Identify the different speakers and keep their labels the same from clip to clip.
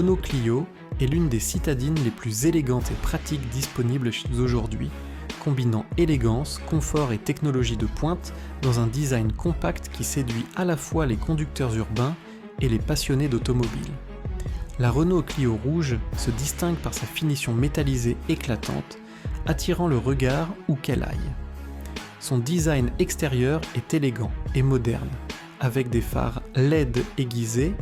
Speaker 1: Renault Clio est l'une des citadines les plus élégantes et pratiques disponibles aujourd'hui, combinant élégance, confort et technologie de pointe dans un design compact qui séduit à la fois les conducteurs urbains et les passionnés d'automobile. La Renault Clio rouge se distingue par sa finition métallisée éclatante, attirant le regard où qu'elle aille. Son design extérieur est élégant et moderne, avec des phares LED aiguisés,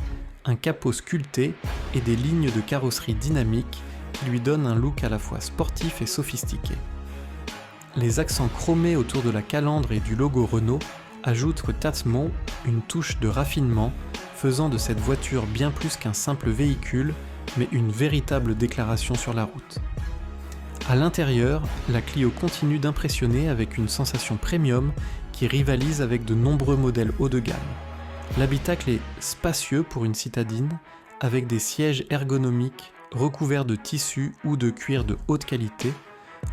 Speaker 1: un capot sculpté et des lignes de carrosserie dynamiques qui lui donnent un look à la fois sportif et sophistiqué. Les accents chromés autour de la calandre et du logo Renault ajoutent tâtement une touche de raffinement, faisant de cette voiture bien plus qu'un simple véhicule, mais une véritable déclaration sur la route. À l'intérieur, la Clio continue d'impressionner avec une sensation premium qui rivalise avec de nombreux modèles haut de gamme. L'habitacle est spacieux pour une citadine, avec des sièges ergonomiques recouverts de tissu ou de cuir de haute qualité,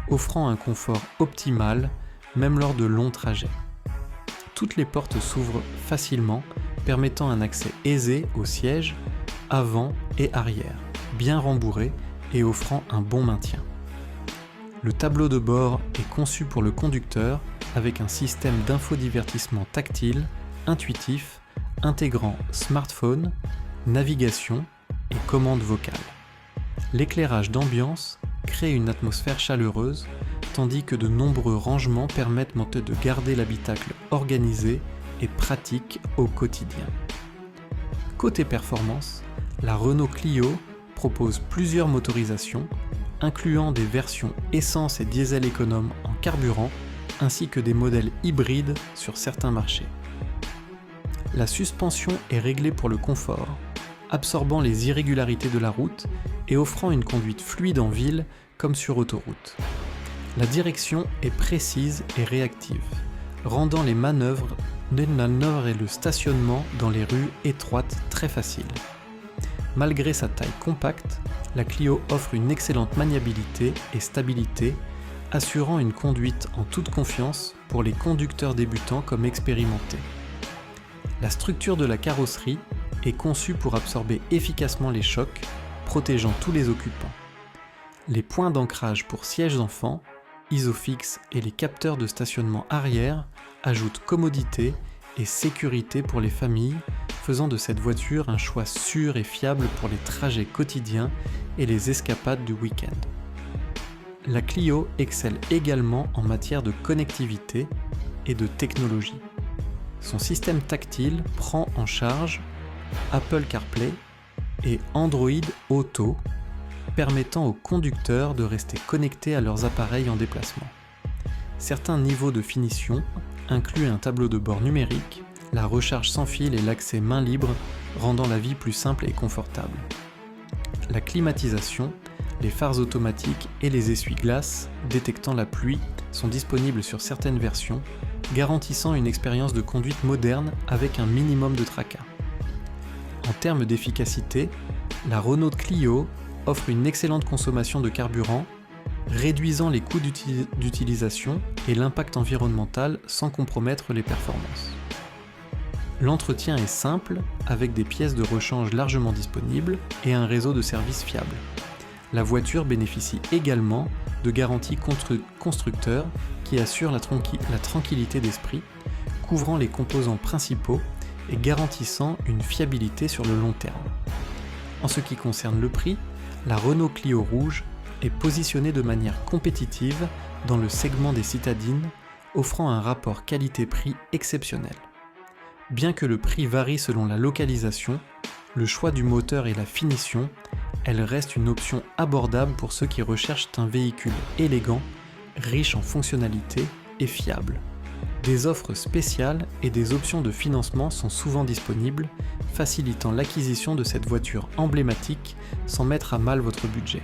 Speaker 1: offrant un confort optimal, même lors de longs trajets. Toutes les portes s'ouvrent facilement, permettant un accès aisé aux sièges, avant et arrière, bien rembourrés et offrant un bon maintien. Le tableau de bord est conçu pour le conducteur avec un système d'infodivertissement tactile, intuitif, intégrant smartphone, navigation et commande vocale. L'éclairage d'ambiance crée une atmosphère chaleureuse, tandis que de nombreux rangements permettent de garder l'habitacle organisé et pratique au quotidien. Côté performance, la Renault Clio propose plusieurs motorisations, incluant des versions essence et diesel économe en carburant, ainsi que des modèles hybrides sur certains marchés. La suspension est réglée pour le confort, absorbant les irrégularités de la route et offrant une conduite fluide en ville comme sur autoroute. La direction est précise et réactive, rendant les manœuvres et le stationnement dans les rues étroites très faciles. Malgré sa taille compacte, la Clio offre une excellente maniabilité et stabilité, assurant une conduite en toute confiance pour les conducteurs débutants comme expérimentés. La structure de la carrosserie est conçue pour absorber efficacement les chocs, protégeant tous les occupants. Les points d'ancrage pour sièges enfants, Isofix et les capteurs de stationnement arrière ajoutent commodité et sécurité pour les familles, faisant de cette voiture un choix sûr et fiable pour les trajets quotidiens et les escapades du week-end. La Clio excelle également en matière de connectivité et de technologie. Son système tactile prend en charge Apple CarPlay et Android Auto, permettant aux conducteurs de rester connectés à leurs appareils en déplacement. Certains niveaux de finition incluent un tableau de bord numérique, la recharge sans fil et l'accès main libre, rendant la vie plus simple et confortable. La climatisation, les phares automatiques et les essuie-glaces détectant la pluie sont disponibles sur certaines versions, garantissant une expérience de conduite moderne avec un minimum de tracas. En termes d'efficacité, la Renault Clio offre une excellente consommation de carburant, réduisant les coûts d'utilisation et l'impact environnemental sans compromettre les performances. L'entretien est simple, avec des pièces de rechange largement disponibles et un réseau de services fiable. La voiture bénéficie également de garanties constructeurs qui assurent la tranquillité d'esprit, couvrant les composants principaux et garantissant une fiabilité sur le long terme. En ce qui concerne le prix, la Renault Clio rouge est positionnée de manière compétitive dans le segment des citadines, offrant un rapport qualité-prix exceptionnel. Bien que le prix varie selon la localisation, le choix du moteur et la finition, elle reste une option abordable pour ceux qui recherchent un véhicule élégant, riche en fonctionnalités et fiable. Des offres spéciales et des options de financement sont souvent disponibles, facilitant l'acquisition de cette voiture emblématique sans mettre à mal votre budget.